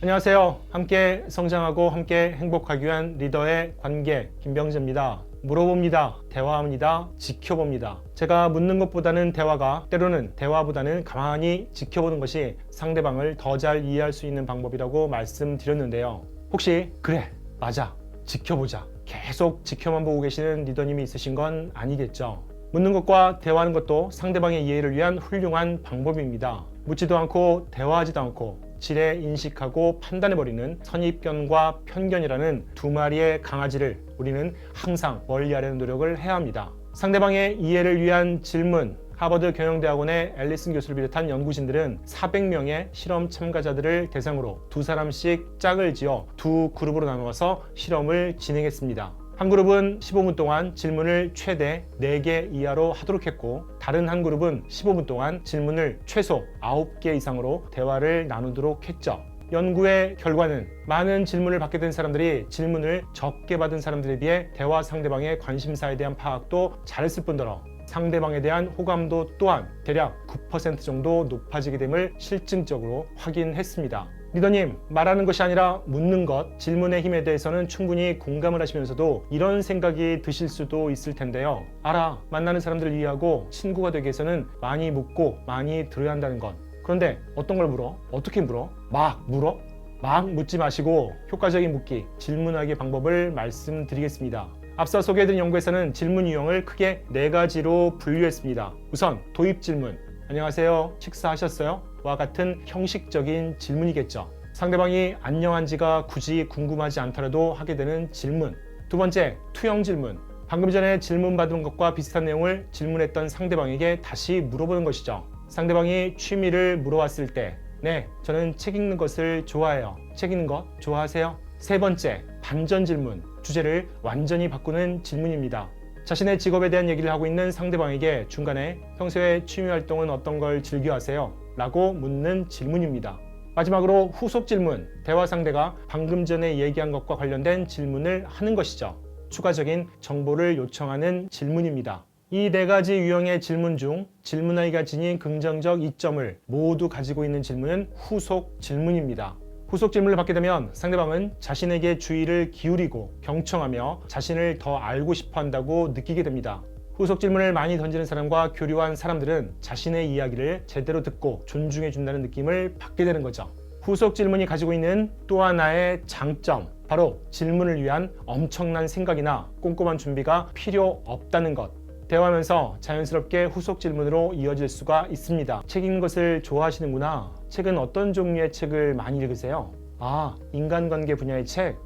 안녕하세요. 함께 성장하고 함께 행복하기 위한 리더의 관계 김병재입니다. 물어봅니다. 대화합니다. 지켜봅니다. 제가 묻는 것보다는 대화가, 때로는 대화보다는 가만히 지켜보는 것이 상대방을 더 잘 이해할 수 있는 방법이라고 말씀드렸는데요. 혹시 그래, 맞아, 지켜보자, 계속 지켜만 보고 계시는 리더님이 있으신 건 아니겠죠? 묻는 것과 대화하는 것도 상대방의 이해를 위한 훌륭한 방법입니다. 묻지도 않고 대화하지도 않고 지레 인식하고 판단해버리는 선입견과 편견이라는 두 마리의 강아지를 우리는 항상 멀리하려는 노력을 해야 합니다. 상대방의 이해를 위한 질문, 하버드 경영대학원의 앨리슨 교수를 비롯한 연구진들은 400명의 실험 참가자들을 대상으로 두 사람씩 짝을 지어 두 그룹으로 나누어서 실험을 진행했습니다. 한 그룹은 15분 동안 질문을 최대 4개 이하로 하도록 했고, 다른 한 그룹은 15분 동안 질문을 최소 9개 이상으로 대화를 나누도록 했죠. 연구의 결과는 많은 질문을 받게 된 사람들이 질문을 적게 받은 사람들에 비해 대화 상대방의 관심사에 대한 파악도 잘했을 뿐더러 상대방에 대한 호감도 또한 대략 9% 정도 높아지게 됨을 실증적으로 확인했습니다. 리더님, 말하는 것이 아니라 묻는 것, 질문의 힘에 대해서는 충분히 공감을 하시면서도 이런 생각이 드실 수도 있을 텐데요. 알아, 만나는 사람들을 이해하고 친구가 되기 위해서는 많이 묻고 많이 들어야 한다는 것. 그런데 어떤 걸 물어? 어떻게 물어? 막 물어? 막 묻지 마시고 효과적인 묻기, 질문하기 방법을 말씀드리겠습니다. 앞서 소개해드린 연구에서는 질문 유형을 크게 4가지로 분류했습니다. 우선 도입 질문, 안녕하세요, 식사하셨어요? 와 같은 형식적인 질문이겠죠. 상대방이 안녕한지가 굳이 궁금하지 않더라도 하게 되는 질문. 두 번째, 투영 질문. 방금 전에 질문받은 것과 비슷한 내용을 질문했던 상대방에게 다시 물어보는 것이죠. 상대방이 취미를 물어왔을 때, 네, 저는 책 읽는 것을 좋아해요. 책 읽는 것 좋아하세요? 세 번째, 반전 질문. 주제를 완전히 바꾸는 질문입니다. 자신의 직업에 대한 얘기를 하고 있는 상대방에게 중간에 평소에 취미 활동은 어떤 걸 즐겨 하세요? 라고 묻는 질문입니다. 마지막으로 후속 질문, 대화 상대가 방금 전에 얘기한 것과 관련된 질문을 하는 것이죠. 추가적인 정보를 요청하는 질문입니다. 이 4가지 유형의 질문 중 질문하기가 지닌 긍정적 이점을 모두 가지고 있는 질문은 후속 질문입니다. 후속 질문을 받게 되면 상대방은 자신에게 주의를 기울이고 경청하며 자신을 더 알고 싶어 한다고 느끼게 됩니다. 후속 질문을 많이 던지는 사람과 교류한 사람들은 자신의 이야기를 제대로 듣고 존중해 준다는 느낌을 받게 되는 거죠. 후속 질문이 가지고 있는 또 하나의 장점, 바로 질문을 위한 엄청난 생각이나 꼼꼼한 준비가 필요 없다는 것. 대화하면서 자연스럽게 후속 질문으로 이어질 수가 있습니다. 책 읽는 것을 좋아하시는구나. 책은 어떤 종류의 책을 많이 읽으세요? 아, 인간관계 분야의 책,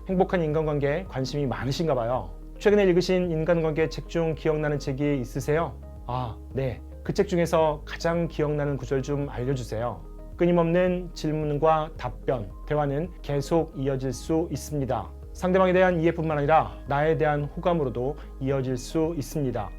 행복한 인간관계에 관심이 많으신가 봐요. 최근에 읽으신 인간관계 책 중 기억나는 책이 있으세요? 아, 네. 그 책 중에서 가장 기억나는 구절 좀 알려주세요. 끊임없는 질문과 답변, 대화는 계속 이어질 수 있습니다. 상대방에 대한 이해뿐만 아니라 나에 대한 호감으로도 이어질 수 있습니다.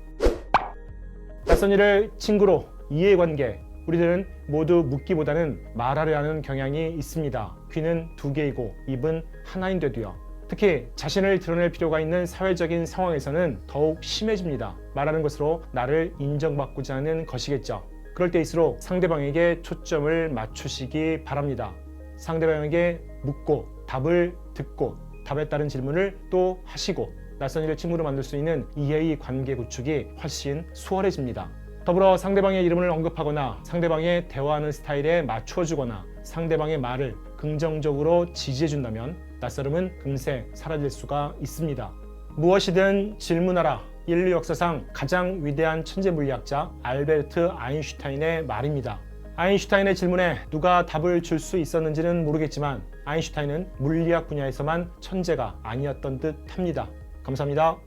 낯선 이를 친구로, 이해관계, 우리들은 모두 묻기보다는 말하려 하는 경향이 있습니다. 귀는 2개이고 입은 하나인데도요. 특히 자신을 드러낼 필요가 있는 사회적인 상황에서는 더욱 심해집니다. 말하는 것으로 나를 인정받고자 하는 것이겠죠. 그럴 때일수록 상대방에게 초점을 맞추시기 바랍니다. 상대방에게 묻고 답을 듣고 답에 따른 질문을 또 하시고 낯선 이를 친구로 만들 수 있는 이해의 관계 구축이 훨씬 수월해집니다. 더불어 상대방의 이름을 언급하거나 상대방의 대화하는 스타일에 맞춰주거나 상대방의 말을 긍정적으로 지지해준다면 낯설음은 금세 사라질 수가 있습니다. 무엇이든 질문하라. 인류 역사상 가장 위대한 천재 물리학자 알베르트 아인슈타인의 말입니다. 아인슈타인의 질문에 누가 답을 줄 수 있었는지는 모르겠지만 아인슈타인은 물리학 분야에서만 천재가 아니었던 듯 합니다. 감사합니다.